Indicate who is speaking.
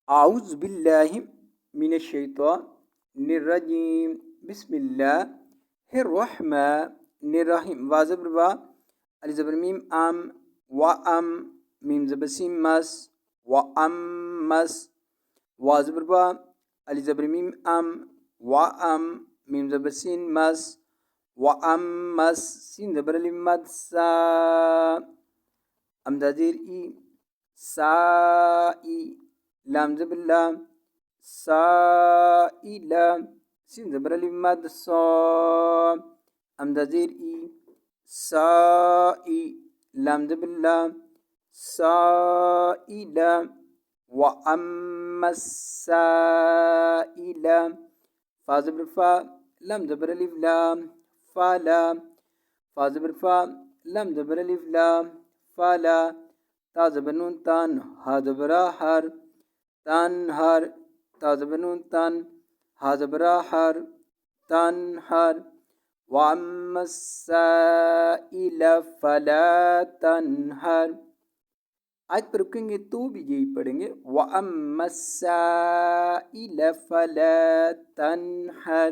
Speaker 1: आउज़ बिल्लाहि मिनश शैतानिर रजीम बिस्मिल्लाहिर्रहमानिर रहीम वा ज़बर वा अलिफ ज़बर मीम व मीम ज़बर सीम मस व मस वा ज़बर वा अलिफ ज़बर मीम व मीम ज़बर सीन मस व मस सीन ज़बर अलिफ मद सा हमज़ा ज़ेर ई सा ई लाम ज़बर ला साइला सीन ज़बर अलिफ मद सा हमज़ा ज़ेर ई साई लाम ज़बर ला साइला व साइला फा ज़बर फा लम ज़बर अलिफ लाम फाला फा ज़बर फा लम ज़बर अलिफ लाम फाला ता ज़बर नून तान हा ज़बर हर तनहर ता ज़बर नून तान हा ज़बर हर तनहर वअम्मा साइला फला तनहर। आज पर रुकेंगे तो भी यही पढ़ेंगे वअम्मा साइला फला तनहर।